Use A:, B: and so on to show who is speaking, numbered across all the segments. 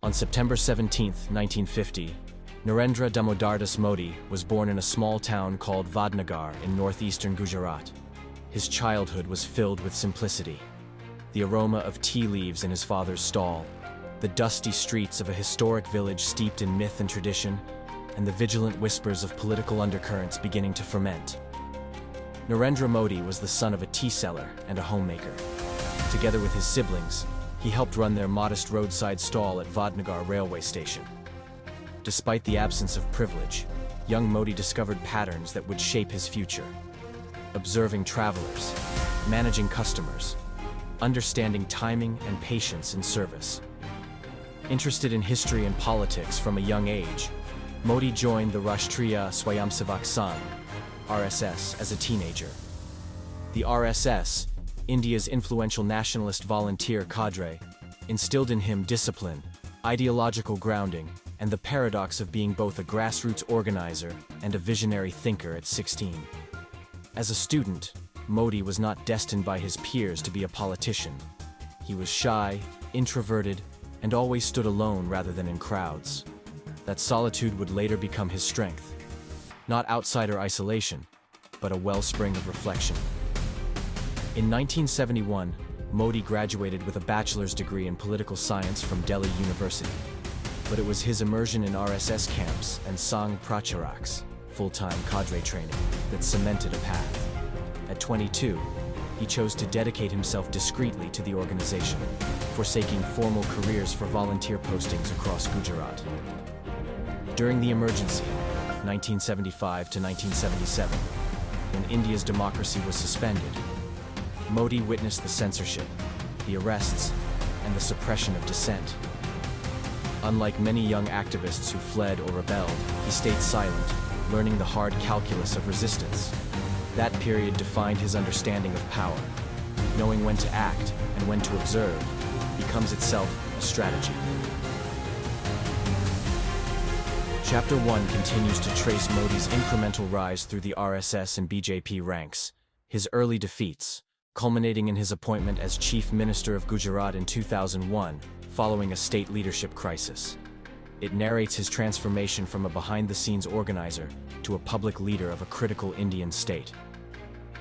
A: On September 17, 1950, Narendra Damodar Modi was born in a small town called Vadnagar in northeastern Gujarat. His childhood was filled with simplicity. The aroma of tea leaves in his father's stall, the dusty streets of a historic village steeped in myth and tradition, and the vigilant whispers of political undercurrents beginning to ferment. Narendra Modi was the son of a tea seller and a homemaker. Together with his siblings, he helped run their modest roadside stall at Vadnagar railway station. Despite the absence of privilege, young Modi discovered patterns that would shape his future. Observing travelers, managing customers, understanding timing and patience in service. Interested in history and politics from a young age, Modi joined the Rashtriya Swayamsevak Sangh, RSS, as a teenager. The RSS, India's influential nationalist volunteer cadre, instilled in him discipline, ideological grounding, and the paradox of being both a grassroots organizer and a visionary thinker at 16. As a student, Modi was not destined by his peers to be a politician. He was shy, introverted, and always stood alone rather than in crowds. That solitude would later become his strength. Not outsider isolation, but a wellspring of reflection. In 1971, Modi graduated with a bachelor's degree in political science from Delhi University. But it was his immersion in RSS camps and Sangh Pracharaks, full-time cadre training, that cemented a path. At 22, he chose to dedicate himself discreetly to the organization, forsaking formal careers for volunteer postings across Gujarat. During the emergency, 1975 to 1977, when India's democracy was suspended, Modi witnessed the censorship, the arrests, and the suppression of dissent. Unlike many young activists who fled or rebelled, he stayed silent, learning the hard calculus of resistance. That period defined his understanding of power. Knowing when to act and when to observe becomes itself a strategy. Chapter 1 continues to trace Modi's incremental rise through the RSS and BJP ranks, his early defeats, culminating in his appointment as Chief Minister of Gujarat in 2001, following a state leadership crisis. It narrates his transformation from a behind-the-scenes organizer to a public leader of a critical Indian state.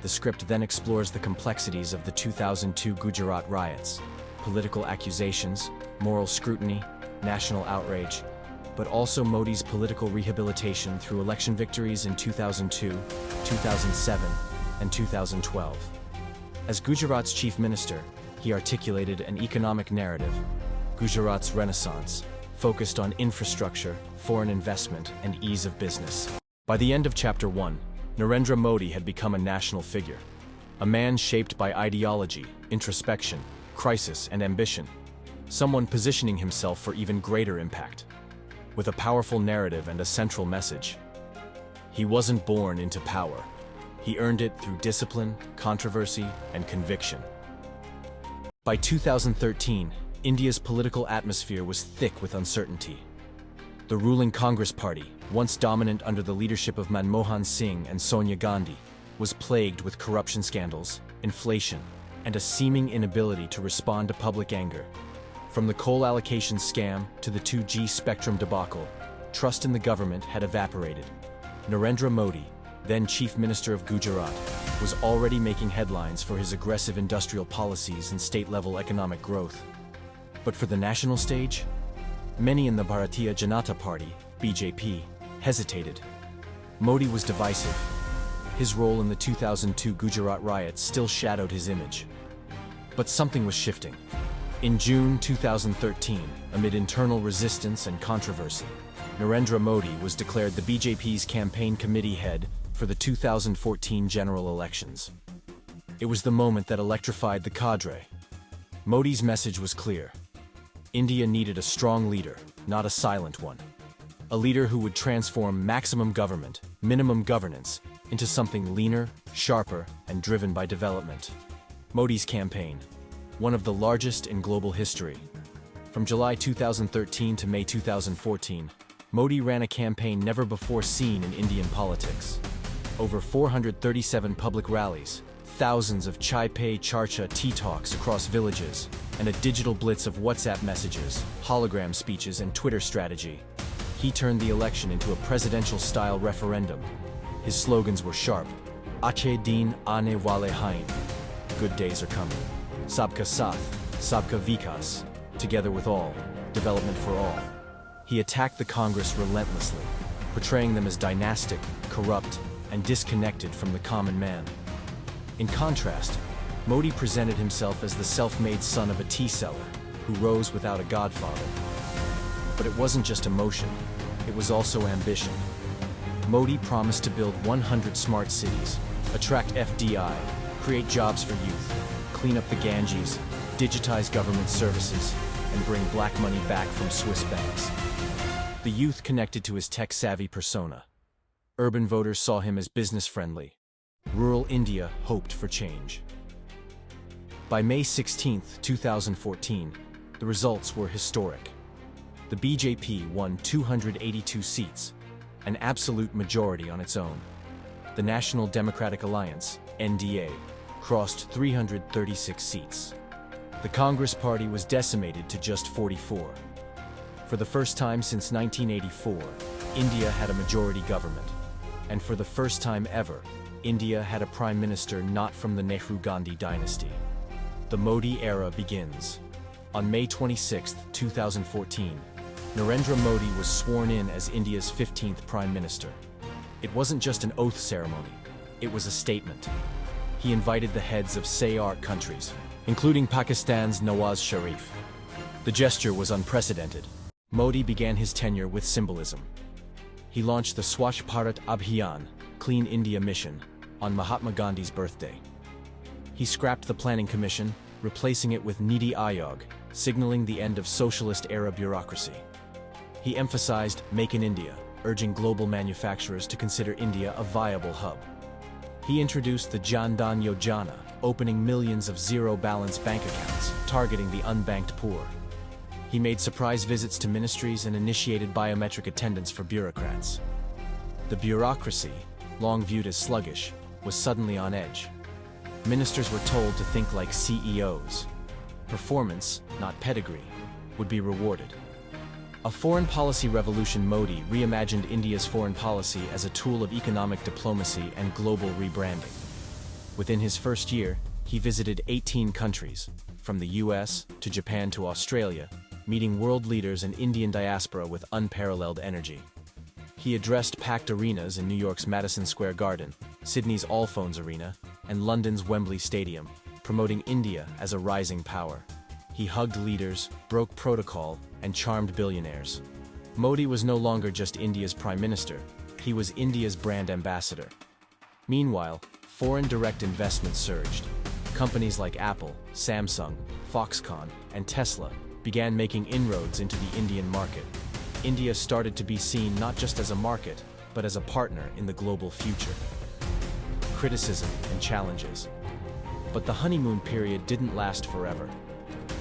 A: The script then explores the complexities of the 2002 Gujarat riots, political accusations, moral scrutiny, national outrage, but also Modi's political rehabilitation through election victories in 2002, 2007, and 2012. As Gujarat's chief minister, he articulated an economic narrative, Gujarat's Renaissance, focused on infrastructure, foreign investment, and ease of business. By the end of Chapter 1, Narendra Modi had become a national figure, a man shaped by ideology, introspection, crisis, and ambition, someone positioning himself for even greater impact. With a powerful narrative and a central message. He wasn't born into power. He earned it through discipline, controversy, and conviction. By 2013, India's political atmosphere was thick with uncertainty. The ruling Congress Party, once dominant under the leadership of Manmohan Singh and Sonia Gandhi, was plagued with corruption scandals, inflation, and a seeming inability to respond to public anger. From the coal allocation scam to the 2G spectrum debacle, trust in the government had evaporated. Narendra Modi, then Chief Minister of Gujarat, was already making headlines for his aggressive industrial policies and state-level economic growth. But for the national stage, many in the Bharatiya Janata Party, BJP, hesitated. Modi was divisive. His role in the 2002 Gujarat riots still shadowed his image. But something was shifting. In June 2013, amid internal resistance and controversy, Narendra Modi was declared the BJP's campaign committee head for the 2014 general elections. It was the moment that electrified the cadre. Modi's message was clear. India needed a strong leader, not a silent one. A leader who would transform maximum government, minimum governance, into something leaner, sharper, and driven by development. Modi's campaign, one of the largest in global history. From July 2013 to May 2014, Modi ran a campaign never before seen in Indian politics. Over 437 public rallies, thousands of chai pe charcha tea talks across villages, and a digital blitz of WhatsApp messages, hologram speeches, and Twitter strategy. He turned the election into a presidential-style referendum. His slogans were sharp. Ache din aane wale hain. Good days are coming. Sabka Sath, Sabka Vikas. Together with all. Development for all. He attacked the Congress relentlessly, portraying them as dynastic, corrupt, and disconnected from the common man. In contrast, Modi presented himself as the self-made son of a tea seller, who rose without a godfather. But it wasn't just emotion, it was also ambition. Modi promised to build 100 smart cities, attract FDI, create jobs for youth, clean up the Ganges, digitize government services, and bring black money back from Swiss banks. The youth connected to his tech-savvy persona. Urban voters saw him as business-friendly. Rural India hoped for change. By May 16, 2014, the results were historic. The BJP won 282 seats, an absolute majority on its own. The National Democratic Alliance, NDA, crossed 336 seats. The Congress Party was decimated to just 44. For the first time since 1984, India had a majority government. And for the first time ever, India had a prime minister not from the Nehru-Gandhi dynasty. The Modi era begins. On May 26, 2014, Narendra Modi was sworn in as India's 15th prime minister. It wasn't just an oath ceremony, it was a statement. He invited the heads of SAARC countries, including Pakistan's Nawaz Sharif. The gesture was unprecedented. Modi began his tenure with symbolism. He launched the Swachh Bharat Abhiyan, Clean India mission, on Mahatma Gandhi's birthday. He scrapped the Planning Commission, replacing it with Niti Aayog, signaling the end of socialist-era bureaucracy. He emphasized Make in India, urging global manufacturers to consider India a viable hub. He introduced the Jan Dhan Yojana, opening millions of zero-balance bank accounts, targeting the unbanked poor. He made surprise visits to ministries and initiated biometric attendance for bureaucrats. The bureaucracy, long viewed as sluggish, was suddenly on edge. Ministers were told to think like CEOs. Performance, not pedigree, would be rewarded. A foreign policy revolution. Modi reimagined India's foreign policy as a tool of economic diplomacy and global rebranding. Within his first year, he visited 18 countries, from the US to Japan to Australia, meeting world leaders and Indian diaspora with unparalleled energy. He addressed packed arenas in New York's Madison Square Garden, Sydney's Allphones Arena, and London's Wembley Stadium, promoting India as a rising power. He hugged leaders, broke protocol, and charmed billionaires. Modi was no longer just India's prime minister, he was India's brand ambassador. Meanwhile, foreign direct investment surged. Companies like Apple, Samsung, Foxconn, and Tesla began making inroads into the Indian market. India started to be seen not just as a market, but as a partner in the global future. Criticism and challenges. But the honeymoon period didn't last forever.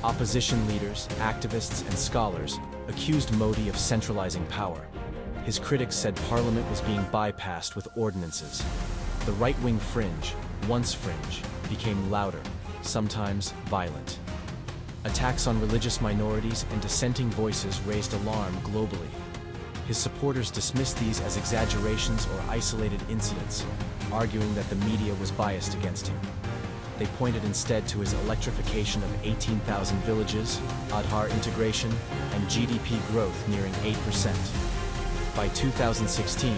A: Opposition leaders, activists, and scholars accused Modi of centralizing power. His critics said parliament was being bypassed with ordinances. The right-wing fringe, once fringe, became louder, sometimes violent. Attacks on religious minorities and dissenting voices raised alarm globally. His supporters dismissed these as exaggerations or isolated incidents, arguing that the media was biased against him. They pointed instead to his electrification of 18,000 villages, Aadhaar integration, and GDP growth nearing 8%. By 2016,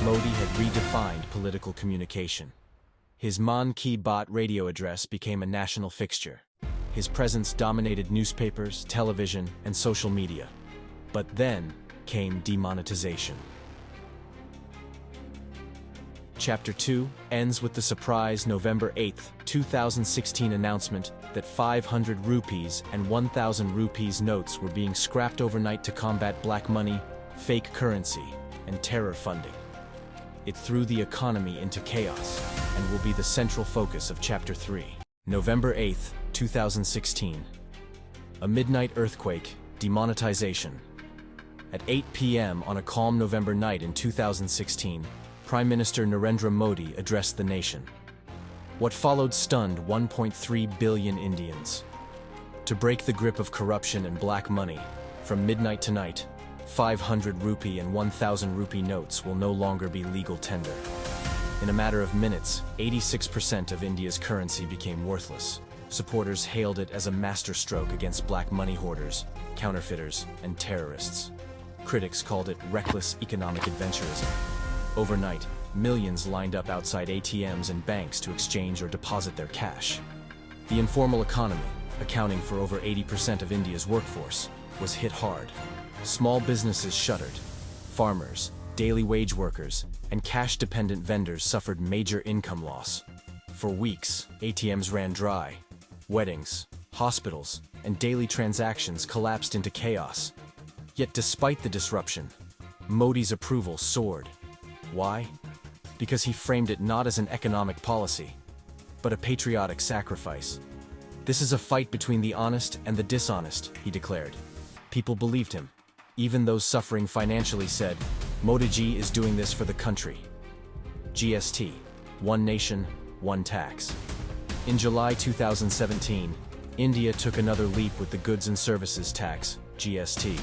A: Modi had redefined political communication. His Mann Ki Baat radio address became a national fixture. His presence dominated newspapers, television, and social media. But then came demonetization. Chapter 2 ends with the surprise November 8, 2016 announcement that 500 rupees and 1,000 rupees notes were being scrapped overnight to combat black money, fake currency, and terror funding. It threw the economy into chaos and will be the central focus of Chapter 3. November 8, 2016. A midnight earthquake, demonetization. At 8 p.m. on a calm November night in 2016, Prime Minister Narendra Modi addressed the nation. What followed stunned 1.3 billion Indians. To break the grip of corruption and black money, from midnight to night, 500 rupee and 1,000 rupee notes will no longer be legal tender. In a matter of minutes, 86% of India's currency became worthless. Supporters hailed it as a masterstroke against black money hoarders, counterfeiters, and terrorists. Critics called it reckless economic adventurism. Overnight, millions lined up outside ATMs and banks to exchange or deposit their cash. The informal economy, accounting for over 80% of India's workforce, was hit hard. Small businesses shuttered. Farmers, daily wage workers, and cash-dependent vendors suffered major income loss. For weeks, ATMs ran dry. Weddings, hospitals, and daily transactions collapsed into chaos. Yet despite the disruption, Modi's approval soared. Why? Because he framed it not as an economic policy, but a patriotic sacrifice. This is a fight between the honest and the dishonest, he declared. People believed him. Even those suffering financially said, Modi ji is doing this for the country. GST, one nation, one tax. In July 2017, India took another leap with the Goods and Services Tax, GST.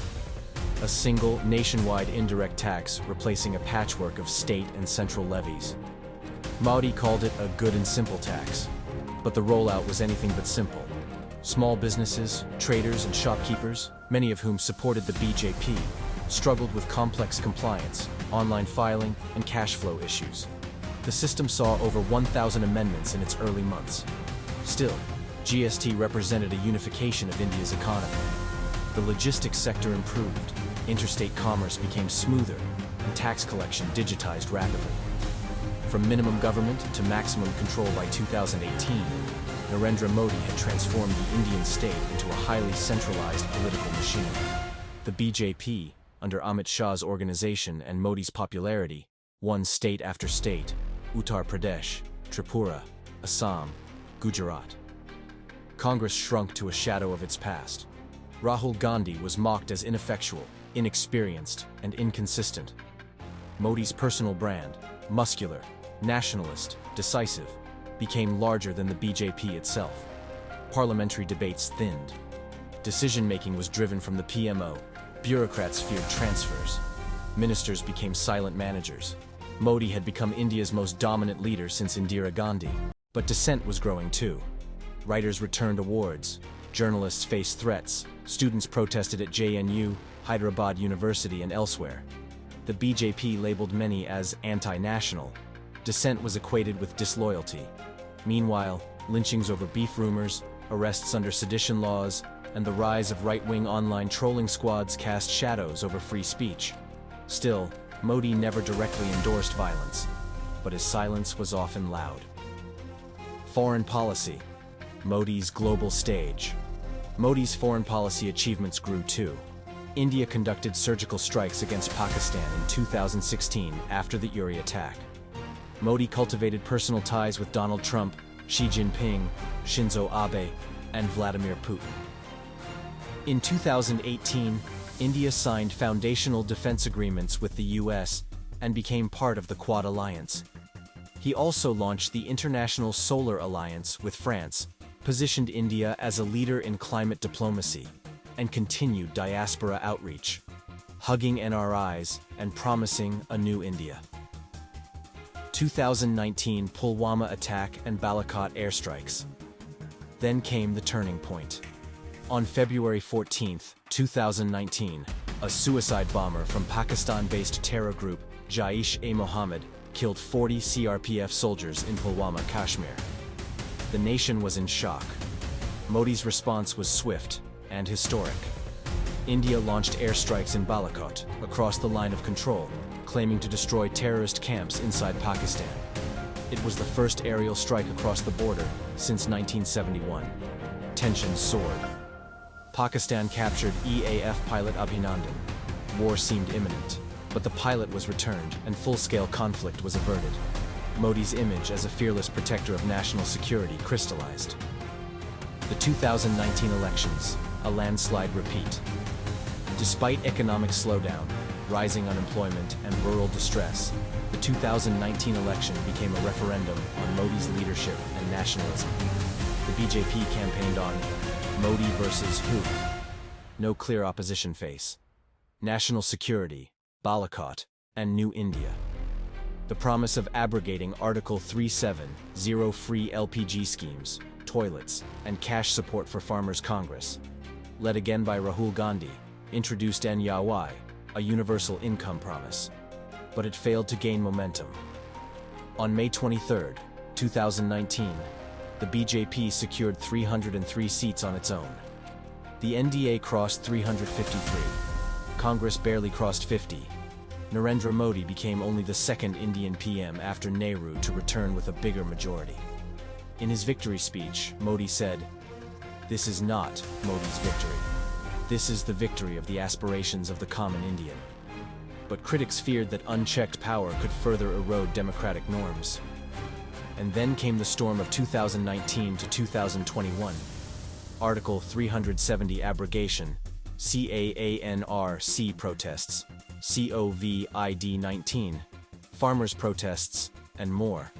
A: A single, nationwide indirect tax replacing a patchwork of state and central levies. Modi called it a good and simple tax, but the rollout was anything but simple. Small businesses, traders, and shopkeepers, many of whom supported the BJP, struggled with complex compliance, online filing, and cash flow issues. The system saw over 1,000 amendments in its early months. Still, GST represented a unification of India's economy. The logistics sector improved, interstate commerce became smoother, and tax collection digitized rapidly. From minimum government to maximum control by 2018, Narendra Modi had transformed the Indian state into a highly centralized political machine. The BJP, under Amit Shah's organization and Modi's popularity, won state after state: Uttar Pradesh, Tripura, Assam, Gujarat. Congress shrunk to a shadow of its past. Rahul Gandhi was mocked as ineffectual, inexperienced, and inconsistent. Modi's personal brand, muscular, nationalist, decisive, became larger than the BJP itself. Parliamentary debates thinned. Decision-making was driven from the PMO. Bureaucrats feared transfers. Ministers became silent managers. Modi had become India's most dominant leader since Indira Gandhi. But dissent was growing too. Writers returned awards. Journalists faced threats. Students protested at JNU, Hyderabad University, and elsewhere. The BJP labeled many as anti-national. Dissent was equated with disloyalty. Meanwhile, lynchings over beef rumors, arrests under sedition laws, and the rise of right-wing online trolling squads cast shadows over free speech. Still, Modi never directly endorsed violence, but his silence was often loud. Foreign policy. Modi's global stage. Modi's foreign policy achievements grew too. India conducted surgical strikes against Pakistan in 2016 after the Uri attack. Modi cultivated personal ties with Donald Trump, Xi Jinping, Shinzo Abe, and Vladimir Putin. In 2018, India signed foundational defense agreements with the US and became part of the Quad Alliance. He also launched the International Solar Alliance with France, positioned India as a leader in climate diplomacy, and continued diaspora outreach, hugging NRIs and promising a new India. 2019 Pulwama attack and Balakot airstrikes. Then came the turning point. On February 14, 2019, a suicide bomber from Pakistan-based terror group Jaish-e-Mohammed killed 40 CRPF soldiers in Pulwama, Kashmir. The nation was in shock. Modi's response was swift and historic. India launched airstrikes in Balakot, across the line of control, claiming to destroy terrorist camps inside Pakistan. It was the first aerial strike across the border since 1971. Tensions soared. Pakistan captured EAF pilot Abhinandan. War seemed imminent, but the pilot was returned and full-scale conflict was averted. Modi's image as a fearless protector of national security crystallized. The 2019 elections, a landslide repeat. Despite economic slowdown, rising unemployment, and rural distress, the 2019 election became a referendum on Modi's leadership and nationalism. The BJP campaigned on Modi versus who? No clear opposition face. National security, Balakot, and New India. The promise of abrogating Article 370 free LPG schemes, toilets, and cash support for farmers' Congress, led again by Rahul Gandhi, introduced NYY, a universal income promise, but it failed to gain momentum. On May 23, 2019, the BJP secured 303 seats on its own. The NDA crossed 353. Congress barely crossed 50. Narendra Modi became only the second Indian PM after Nehru to return with a bigger majority. In his victory speech, Modi said, "This is not Modi's victory. This is the victory of the aspirations of the common Indian." But critics feared that unchecked power could further erode democratic norms. And then came the storm of 2019 to 2021. Article 370 abrogation, CAANRC protests, COVID-19, farmers' protests, and more.